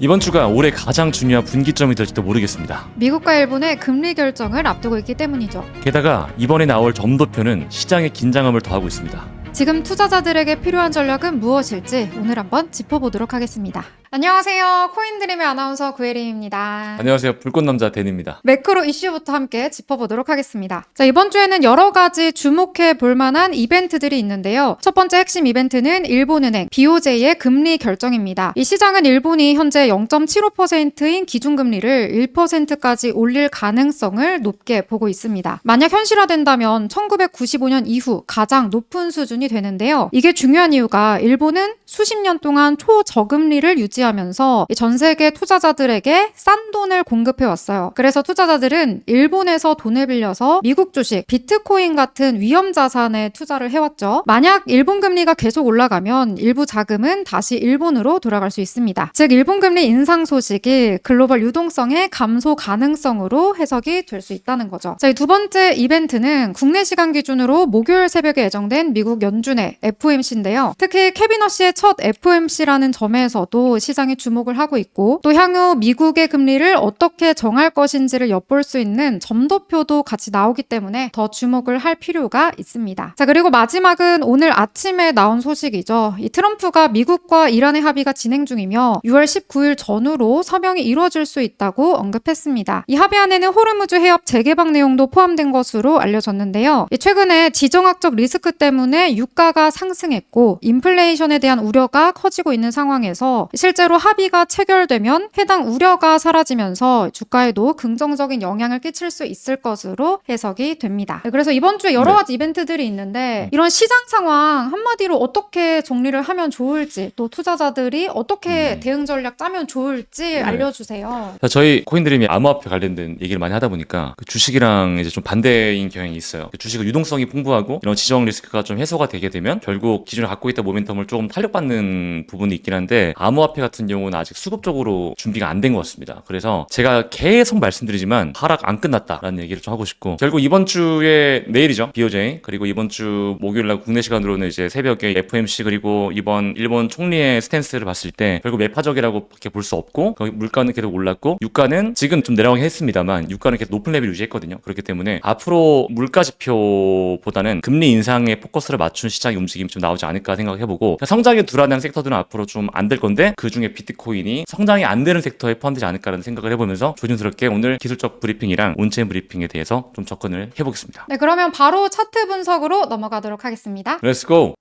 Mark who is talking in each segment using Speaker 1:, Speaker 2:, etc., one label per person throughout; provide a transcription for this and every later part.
Speaker 1: 이번 주가 올해 가장 중요한 분기점이 될지도 모르겠습니다.
Speaker 2: 미국과 일본의 금리 결정을 앞두고 있기 때문이죠.
Speaker 1: 게다가 이번에 나올 점도표는 시장의 긴장감을 더하고 있습니다.
Speaker 2: 지금 투자자들에게 필요한 전략은 무엇일지 오늘 한번 짚어보도록 하겠습니다. 안녕하세요. 코인드림의 아나운서 구혜림입니다.
Speaker 1: 안녕하세요. 불꽃남자 댄입니다.
Speaker 2: 매크로 이슈부터 함께 짚어보도록 하겠습니다. 자, 이번 주에는 여러 가지 주목해 볼 만한 이벤트들이 있는데요. 첫 번째 핵심 이벤트는 일본은행 BOJ의 금리 결정입니다. 이 시장은 일본이 현재 0.75%인 기준금리를 1%까지 올릴 가능성을 높게 보고 있습니다. 만약 현실화된다면 1995년 이후 가장 높은 수준이 되는데요. 이게 중요한 이유가 일본은 수십 년 동안 초저금리를 유지하면서 전 세계 투자자들에게 싼 돈을 공급해 왔어요. 그래서 투자자들은 일본에서 돈을 빌려서 미국 주식, 비트코인 같은 위험 자산에 투자를 해왔죠. 만약 일본 금리가 계속 올라가면 일부 자금은 다시 일본으로 돌아갈 수 있습니다. 즉 일본 금리 인상 소식이 글로벌 유동성의 감소 가능성으로 해석이 될 수 있다는 거죠. 자, 이 두 번째 이벤트는 국내 시간 기준으로 목요일 새벽에 예정된 미국 연준의 FOMC인데요. 특히 케빈 허씨의 첫 FOMC라는 점에서도 시장이 주목을 하고 있고, 또 향후 미국의 금리를 어떻게 정할 것인지를 엿볼 수 있는 점도표도 같이 나오기 때문에 더 주목을 할 필요가 있습니다. 자, 그리고 마지막은 오늘 아침에 나온 소식이죠. 이 트럼프가 미국과 이란의 합의가 진행 중이며 6월 19일 전후로 서명이 이루어질 수 있다고 언급했습니다. 이 합의안에는 호르무즈 해협 재개방 내용도 포함된 것으로 알려졌는데요. 최근에 지정학적 리스크 때문에 유가가 상승했고 인플레이션에 대한 우려가 커지고 있는 상황에서 실제로 합의가 체결되면 해당 우려가 사라지면서 주가에도 긍정적인 영향을 끼칠 수 있을 것으로 해석이 됩니다. 그래서 이번 주에 여러 가지 이벤트들이 있는데 이런 시장 상황 한마디로 어떻게 정리를 하면 좋을지, 또 투자자들이 어떻게 대응 전략 짜면 좋을지 알려주세요.
Speaker 1: 자, 저희 코인드림이 암호화폐 관련된 얘기를 많이 하다 보니까 그 주식이랑 이제 좀 반대인 경향이 있어요. 주식은 유동성이 풍부하고 이런 지정 리스크가 좀 해소가 되게 되면 결국 기존에 갖고 있던 모멘텀을 조금 탄력받는 부분이 있긴 한데, 암호화폐 같은 경우는 아직 수급적으로 준비가 안 된 것 같습니다. 그래서 제가 계속 말씀드리지만 하락 안 끝났다라는 얘기를 좀 하고 싶고, 결국 이번 주에 내일이죠, BOJ, 그리고 이번 주 목요일날 국내 시간으로는 이제 새벽에 FOMC, 그리고 이번 일본 총리의 스탠스를 봤을 때 결국 매파적이라고밖에 볼 수 없고, 거기 물가는 계속 올랐고 유가는 지금 좀 내려가긴 했습니다만 유가는 계속 높은 레벨 유지했거든요. 그렇기 때문에 앞으로 물가 지표보다는 금리 인상에 포커스를 맞춘 시장의 움직임이 좀 나오지 않을까 생각해보고, 성장에 불안한 섹터들은 앞으로 좀 안 될 건데 그 중에 비트코인이 성장이 안 되는 섹터에 포함되지 않을까라는 생각을 해보면서 조심스럽게 오늘 기술적 브리핑이랑 온체인 브리핑에 대해서 좀 접근을 해보겠습니다.
Speaker 2: 네, 그러면 바로 차트 분석으로 넘어가도록 하겠습니다.
Speaker 1: Let's go!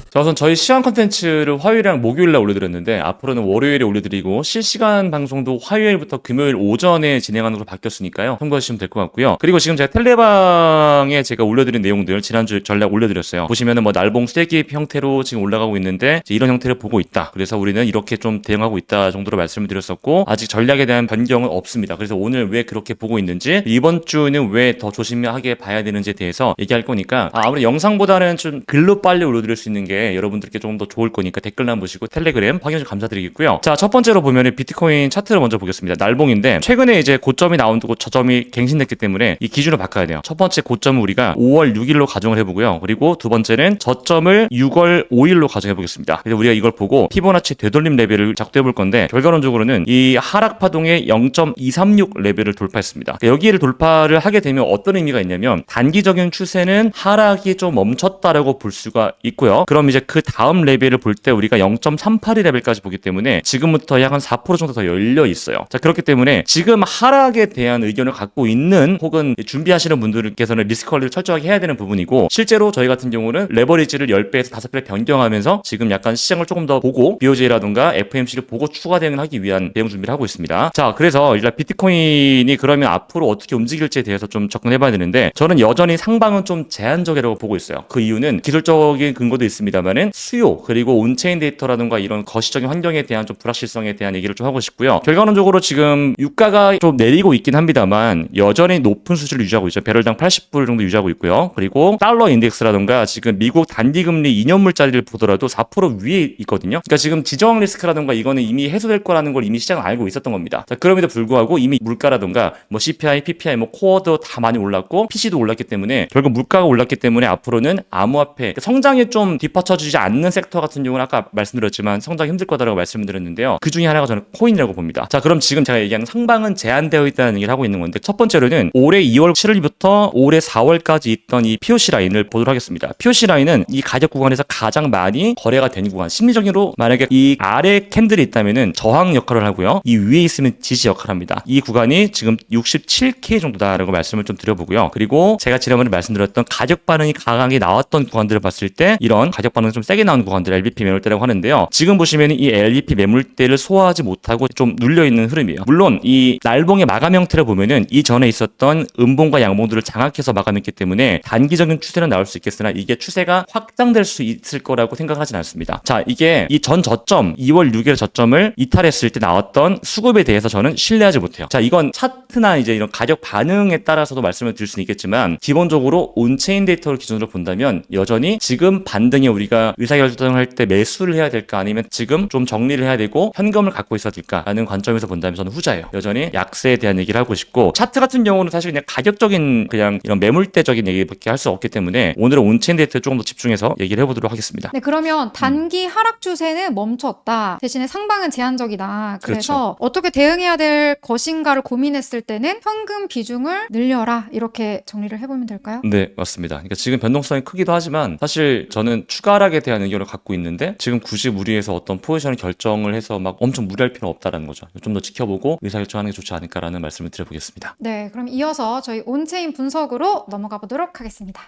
Speaker 1: 자, 우선 저희 시황 컨텐츠를 화요일이랑 목요일날 올려드렸는데 앞으로는 월요일에 올려드리고 실시간 방송도 화요일부터 금요일 오전에 진행하는 걸로 바뀌었으니까요, 참고하시면 될 것 같고요. 그리고 지금 제가 텔레방에 제가 올려드린 내용들 지난주 전략 올려드렸어요. 보시면은 뭐 날봉 쐐기 형태로 지금 올라가고 있는데 이런 형태를 보고 있다, 그래서 우리는 이렇게 좀 대응하고 있다 정도로 말씀을 드렸었고, 아직 전략에 대한 변경은 없습니다. 그래서 오늘 왜 그렇게 보고 있는지, 이번 주는 왜 더 조심하게 봐야 되는지에 대해서 얘기할 거니까 아무래도 영상보다는 좀 글로 빨리 올려드릴 수 있는 게 여러분들께 조금 더 좋을 거니까 댓글란 보시고 텔레그램 확인 좀 감사드리겠고요. 자, 첫 번째로 보면은 비트코인 차트를 먼저 보겠습니다. 날봉인데 최근에 이제 고점이 나온고 저점이 갱신됐기 때문에 이 기준을 바꿔야 돼요. 첫 번째 고점을 우리가 5월 6일로 가정을 해보고요. 그리고 두 번째는 저점을 6월 5일로 가정해 보겠습니다. 그래서 우리가 이걸 보고 피보나치 되돌림 레벨을 작동해 볼 건데, 결과론적으로는 이 하락 파동의 0.236 레벨을 돌파했습니다. 그러니까 여기를 돌파를 하게 되면 어떤 의미가 있냐면 단기적인 추세는 하락이 좀 멈췄다라고 볼 수가 있고요. 그럼 이제 그 다음 레벨을 볼 때 우리가 0.382 레벨까지 보기 때문에 지금부터 약 한 4% 정도 더 열려 있어요. 자, 그렇기 때문에 지금 하락에 대한 의견을 갖고 있는 혹은 준비하시는 분들께서는 리스크 관리를 철저하게 해야 되는 부분이고, 실제로 저희 같은 경우는 레버리지를 10배에서 5배 변경하면서 지금 약간 시장을 조금 더 보고 BOJ라든가 FOMC를 보고 추가 대응하기 위한 대응 준비를 하고 있습니다. 자, 그래서 일단 비트코인이 그러면 앞으로 어떻게 움직일지에 대해서 좀 접근해봐야 되는데, 저는 여전히 상방은 좀 제한적이라고 보고 있어요. 그 이유는 기술적인 근거도 있습니다만은 수요, 그리고 온체인 데이터라든가 이런 거시적인 환경에 대한 좀 불확실성에 대한 얘기를 좀 하고 싶고요. 결과론적으로 지금 유가가 좀 내리고 있긴 합니다만 여전히 높은 수준을 유지하고 있죠. 배럴당 80불 정도 유지하고 있고요. 그리고 달러 인덱스라든가 지금 미국 단기금리 2년물짜리를 보더라도 4% 위에 있거든요. 그러니까 지금 지정 리스크라든가 이거는 이미 해소될 거라는 걸 이미 시장은 알고 있었던 겁니다. 자, 그럼에도 불구하고 이미 물가라든가 뭐 CPI, PPI, 뭐 코어도 다 많이 올랐고 PC도 올랐기 때문에 결국 물가가 올랐기 때문에 앞으로는 암호화폐, 그러니까 성장에 좀 뒷받침 받쳐주지 않는 섹터 같은 경우는 아까 말씀드렸지만 성장이 힘들 거다라고 말씀드렸는데요. 그 중에 하나가 저는 코인이라고 봅니다. 자, 그럼 지금 제가 얘기하는 상방은 제한되어 있다는 얘기를 하고 있는 건데, 첫 번째로는 올해 2월 7일부터 올해 4월까지 있던 이 POC 라인을 보도록 하겠습니다. POC 라인은 이 가격 구간에서 가장 많이 거래가 된 구간, 심리적으로 만약에 이 아래 캔들이 있다면은 저항 역할을 하고요, 이 위에 있으면 지지 역할을 합니다. 이 구간이 지금 67K 정도다라고 말씀을 좀 드려보고요. 그리고 제가 지난번에 말씀드렸던 가격 반응이 강하게 나왔던 구간들을 봤을 때 이런 가격 반응이 좀 세게 나온 구간들 LVP 매물대라고 하는데요. 지금 보시면 이 LVP 매물대를 소화하지 못하고 좀 눌려있는 흐름이에요. 물론 이 날봉의 마감 형태를 보면은 이전에 있었던 음봉과 양봉들을 장악해서 마감했기 때문에 단기적인 추세는 나올 수 있겠으나 이게 추세가 확장될 수 있을 거라고 생각하진 않습니다. 자, 이게 이 전 저점 2월 6일 저점을 이탈했을 때 나왔던 수급에 대해서 저는 신뢰하지 못해요. 자, 이건 차트나 이제 이런 가격 반응에 따라서도 말씀을 드릴 수는 있겠지만 기본적으로 온체인 데이터를 기준으로 본다면 여전히 지금 반등에 우리가 의사결정할 때 매수를 해야 될까 아니면 지금 좀 정리를 해야 되고 현금을 갖고 있어야 될까라는 관점에서 본다면 저는 후자예요. 여전히 약세에 대한 얘기를 하고 싶고, 차트 같은 경우는 사실 그냥 가격적인 그냥 이런 매물대적인 얘기밖에 할 수 없기 때문에 오늘은 온체인 데이터에 조금 더 집중해서 얘기를 해보도록 하겠습니다.
Speaker 2: 네, 그러면 단기 하락 추세는 멈췄다. 대신에 상방은 제한적이다. 그래서
Speaker 1: 그렇죠.
Speaker 2: 어떻게 대응해야 될 것인가를 고민했을 때는 현금 비중을 늘려라. 이렇게 정리를 해보면 될까요?
Speaker 1: 네, 맞습니다. 그러니까 지금 변동성이 크기도 하지만 사실 저는 추가 하락에 대한 의견을 갖고 있는데 지금 굳이 무리해서 어떤 포지션을 결정을 해서 막 엄청 무리할 필요는 없다라는 거죠. 좀 더 지켜보고 의사결정하는 게 좋지 않을까라는 말씀을 드려보겠습니다.
Speaker 2: 네, 그럼 이어서 저희 온체인 분석으로 넘어가 보도록 하겠습니다.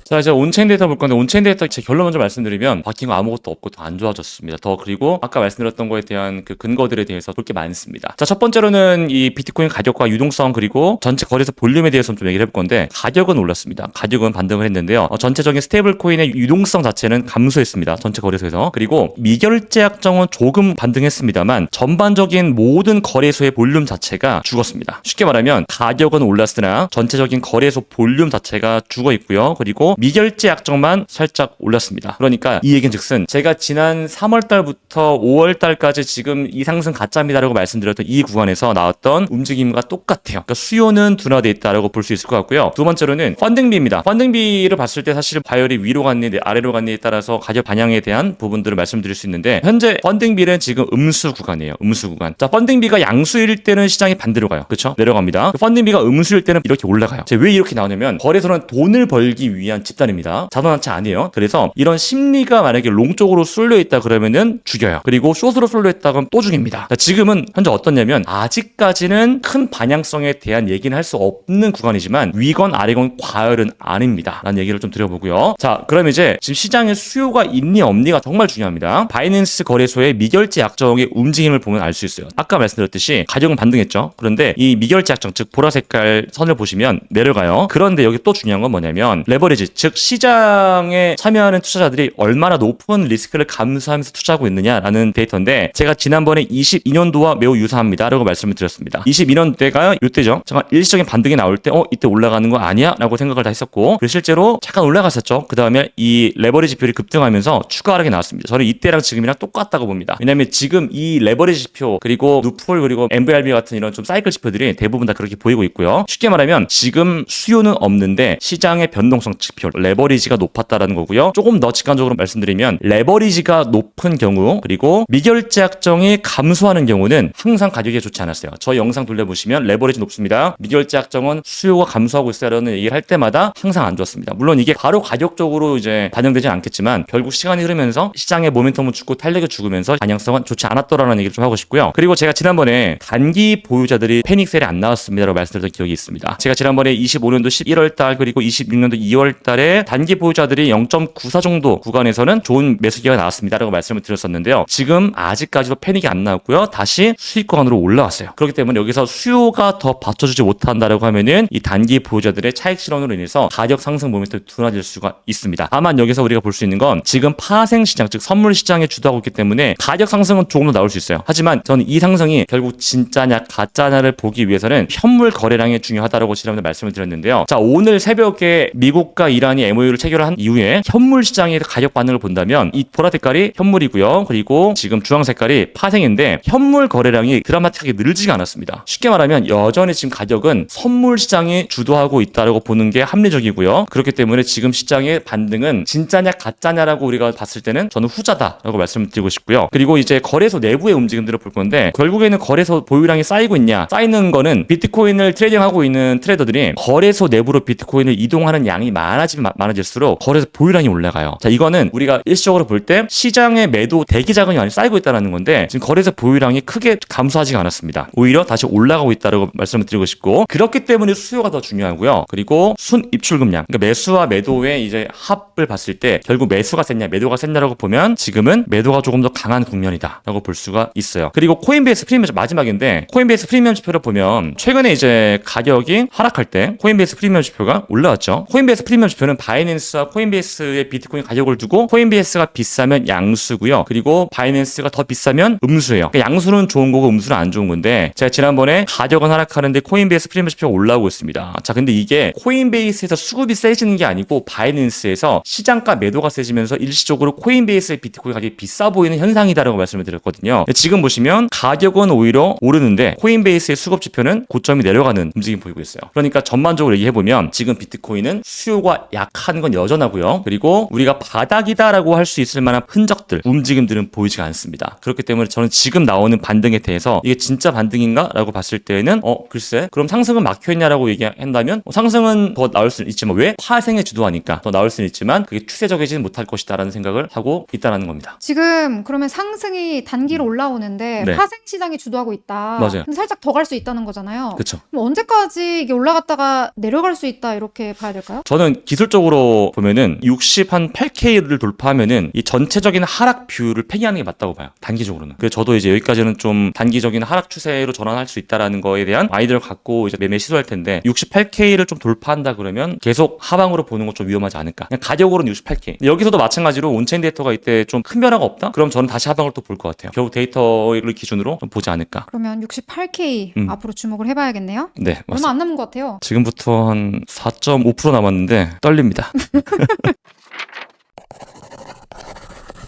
Speaker 1: 자, 이제 온체인 데이터 볼 건데, 온체인 데이터 제 결론 먼저 말씀드리면 바뀐 거 아무것도 없고 더 안 좋아졌습니다. 더, 그리고 아까 말씀드렸던 거에 대한 그 근거들에 대해서 볼 게 많습니다. 자, 첫 번째로는 이 비트코인 가격과 유동성 그리고 전체 거래소 볼륨에 대해서 좀 얘기를 해볼 건데, 가격은 올랐습니다. 가격은 반등을 했는데요. 전체적인 스테이블 코인의 유동성 자체는 감소했습니다. 전체 거래소에서. 그리고 미결제 약정은 조금 반등했습니다만 전반적인 모든 거래소의 볼륨 자체가 죽었습니다. 쉽게 말하면 가격은 올랐으나 전체적인 거래소 볼륨 자체가 죽어 있고요. 그리고 미결제 약정만 살짝 올랐습니다. 그러니까 이 얘기는 즉슨 제가 지난 3월달부터 5월달까지 지금 이 상승 가짜입니다라고 말씀드렸던 이 구간에서 나왔던 움직임과 똑같아요. 그러니까 수요는 둔화되어 있다라고 볼 수 있을 것 같고요. 두 번째로는 펀딩비입니다. 펀딩비를 봤을 때 사실 바이올이 위로 갔니 아래로 갔니에 따라서 가격 반영에 대한 부분들을 말씀드릴 수 있는데, 현재 펀딩비는 지금 음수 구간이에요. 음수 구간. 자, 펀딩비가 양수일 때는 시장이 반대로 가요. 그렇죠? 내려갑니다. 펀딩비가 음수일 때는 이렇게 올라가요. 왜 이렇게 나오냐면 거래소는 돈을 벌기 위한 집단입니다. 자동화체 아니에요. 그래서 이런 심리가 만약에 롱 쪽으로 쏠려 있다 그러면은 죽여요. 그리고 숏으로 쏠려 있다 그러면 또 죽입니다. 자, 지금은 현재 어떠냐면 아직까지는 큰 반향성에 대한 얘기는 할 수 없는 구간이지만 위건 아래건 과열은 아닙니다. 라는 얘기를 좀 드려보고요. 자, 그럼 이제 지금 시장에 수요가 있니 없니가 정말 중요합니다. 바이낸스 거래소의 미결제 약정의 움직임을 보면 알 수 있어요. 아까 말씀드렸듯이 가격은 반등했죠. 그런데 이 미결제 약정, 즉 보라 색깔 선을 보시면 내려가요. 그런데 여기 또 중요한 건 뭐냐면 레버리지, 즉 시장에 참여하는 투자자들이 얼마나 높은 리스크를 감수하면서 투자하고 있느냐라는 데이터인데, 제가 지난번에 22년도와 매우 유사합니다 라고 말씀을 드렸습니다. 22년대가 이때죠. 잠깐 일시적인 반등이 나올 때 이때 올라가는 거 아니야? 라고 생각을 다 했었고, 그리고 실제로 잠깐 올라갔었죠. 그 다음에 이 레버리지 지표를 급등하면서 추가 하락이 나왔습니다. 저는 이때랑 지금이랑 똑같다고 봅니다. 왜냐하면 지금 이 레버리지 지표 그리고 누풀 그리고 MVRB 같은 이런 좀 사이클 지표들이 대부분 다 그렇게 보이고 있고요. 쉽게 말하면 지금 수요는 없는데 시장의 변동성 지표 레버리지가 높았다라는 거고요. 조금 더 직관적으로 말씀드리면 레버리지가 높은 경우 그리고 미결제 약정이 감소하는 경우는 항상 가격이 좋지 않았어요. 저 영상 돌려보시면 레버리지 높습니다. 미결제 약정은 수요가 감소하고 있어라는 얘기를 할 때마다 항상 안 좋았습니다. 물론 이게 바로 가격적으로 이제 반영되진 않겠지만 결국 시간이 흐르면서 시장의 모멘텀은 죽고 탄력이 죽으면서 반영성은 좋지 않았더라는 얘기를 좀 하고 싶고요. 그리고 제가 지난번에 단기 보유자들이 패닉셀이 안 나왔습니다라고 말씀드렸던 기억이 있습니다. 제가 지난번에 25년도 11월달 그리고 26년도 2월달에 단기 보유자들이 0.94 정도 구간에서는 좋은 매수기가 나왔습니다라고 말씀을 드렸었는데요. 지금 아직까지도 패닉이 안 나왔고요. 다시 수익 구간으로 올라왔어요. 그렇기 때문에 여기서 수요가 더 받쳐주지 못한다라고 하면은 이 단기 보유자들의 차익 실현으로 인해서 가격 상승 모멘텀이 둔화될 수가 있습니다. 다만 여기서 우리가 볼 수 있는 건 지금 파생 시장, 즉 선물 시장에 주도하고 있기 때문에 가격 상승은 조금 더 나올 수 있어요. 하지만 저는 이 상승이 결국 진짜냐 가짜냐를 보기 위해서는 현물 거래량이 중요하다라고 지난번에 말씀을 드렸는데요. 자, 오늘 새벽에 미국과 이란이 MOU를 체결한 이후에 현물 시장의 가격 반응을 본다면 이 보라 색깔이 현물이고요. 그리고 지금 주황 색깔이 파생인데 현물 거래량이 드라마틱하게 늘지가 않았습니다. 쉽게 말하면 여전히 지금 가격은 선물 시장이 주도하고 있다고 보는 게 합리적이고요. 그렇기 때문에 지금 시장의 반등은 진짜냐 가짜냐라고 우리가 봤을 때는 저는 후자다라고 말씀드리고 싶고요. 그리고 이제 거래소 내부의 움직임들을 볼 건데 결국에는 거래소 보유량이 쌓이고 있냐? 쌓이는 거는 비트코인을 트레이딩하고 있는 트레이더들이 거래소 내부로 비트코인을 이동하는 양이 많아지면 많아질수록 거래소 보유량이 올라가요. 자, 이거는 우리가 일시적으로 볼 때 시장의 매도 대기 자금이 많이 쌓이고 있다는 건데 지금 거래소 보유량이 크게 감소하지가 않았습니다. 오히려 다시 올라가고 있다고 말씀을 드리고 싶고 그렇기 때문에 수요가 더 중요하고요. 그리고 순 입출금량, 그러니까 매수와 매도의 이제 합을 봤을 때 결국 매수가 셌냐 매도가 셌냐라고 보면 지금은 매도가 조금 더 강한 국면이다라고 볼 수가 있어요. 그리고 코인베이스 프리미엄 마지막인데 코인베이스 프리미엄 지표를 보면 최근에 이제 가격이 하락할 때 코인베이스 프리미엄 지표가 올라왔죠. 코인베이스 프리미엄 지표는 바이낸스와 코인베이스의 비트코인 가격을 두고 코인베이스가 비싸면 양수고요. 그리고 바이낸스가 더 비싸면 음수예요. 그러니까 양수는 좋은 거고 음수는 안 좋은 건데 제가 지난번에 가격은 하락하는데 코인베이스 프리미엄 지표가 올라오고 있습니다. 자, 근데 이게 코인베이스에서 수급이 세지는 게 아니고 바이낸스에서 시장가 매도가 세지면서 일시적으로 코인베이스의 비트코인 가격이 비싸 보이는 현상이다라고 말씀을 드렸거든요. 지금 보시면 가격은 오히려 오르는데 코인베이스의 수급 지표는 고점이 내려가는 움직임 보이고 있어요. 그러니까 전반적으로 얘기해보면 지금 비트코인은 수요가 약한 건 여전하고요. 그리고 우리가 바닥이다라고 할 수 있을 만한 흔적들, 움직임들은 보이지가 않습니다. 그렇기 때문에 저는 지금 나오는 반등에 대해서 이게 진짜 반등인가? 라고 봤을 때는 글쎄 그럼 상승은 막혀있냐라고 얘기한다면 상승은 더 나올 수는 있지만 왜? 파생에 주도하니까 더 나올 수는 있지만 그게 추세적이지는 못할 것이다라는 생각을 하고 있다는 겁니다.
Speaker 2: 지금 그러면 상승이 단기로 올라오는데
Speaker 1: 네.
Speaker 2: 파생 시장이 주도하고 있다.
Speaker 1: 맞아요.
Speaker 2: 그럼 살짝 더 갈 수 있다는 거잖아요.
Speaker 1: 그렇죠.
Speaker 2: 그럼 언제까지 이게 올라갔다가 내려갈 수 있다 이렇게 봐야 될까요?
Speaker 1: 저는 기술적으로 보면은 68K를 돌파하면은 이 전체적인 하락 뷰를 폐기하는 게 맞다고 봐요. 단기적으로는. 그래서 저도 이제 여기까지는 좀 단기적인 하락 추세로 전환할 수 있다라는 거에 대한 아이디어를 갖고 이제 매매 시도할 텐데 68K를 좀 돌파한다 그러면 계속 하방으로 보는 건 좀 위험하지 않을까. 그냥 가격으로는 68K. 여기서도 마찬가지로 온체인 데이터가 이때 좀 큰 변화가 없다? 그럼 저는 다시 하방을 또 볼 것 같아요. 결국 데이터를 기준으로 좀 보지 않을까.
Speaker 2: 그러면 68K 앞으로 주목을 해봐야겠네요.
Speaker 1: 네,
Speaker 2: 얼마
Speaker 1: 맞습니다.
Speaker 2: 안 남은 것 같아요.
Speaker 1: 지금부터 한 4.5% 남았는데 떨립니다.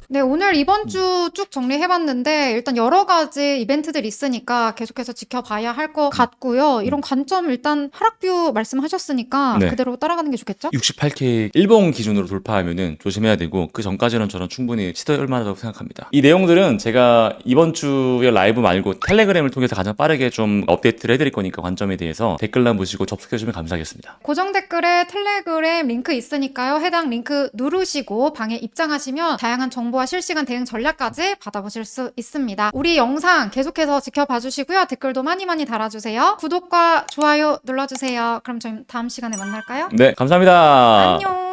Speaker 2: 네, 오늘 이번 주 쭉 정리해봤는데 일단 여러 가지 이벤트들 있으니까 계속해서 지켜봐야 할 것 같고요. 이런 관점 일단 하락뷰 말씀하셨으니까
Speaker 1: 네.
Speaker 2: 그대로 따라가는 게 좋겠죠?
Speaker 1: 68K 일본 기준으로 돌파하면은 조심해야 되고 그 전까지는 저는 충분히 시도할 만하다고 생각합니다. 이 내용들은 제가 이번 주에 라이브 말고 텔레그램을 통해서 가장 빠르게 좀 업데이트를 해드릴 거니까 관점에 대해서 댓글란 보시고 접속해주시면 감사하겠습니다.
Speaker 2: 고정 댓글에 텔레그램 링크 있으니까요. 해당 링크 누르시고 방에 입장하시면 다양한 정보와 실시간 대응 전략까지 받아보실 수 있습니다. 우리 영상 계속해서 지켜봐 주시고요. 댓글도 많이 달아주세요. 구독과 좋아요 눌러주세요. 그럼 저희 다음 시간에 만날까요?
Speaker 1: 네, 감사합니다.
Speaker 2: 안녕.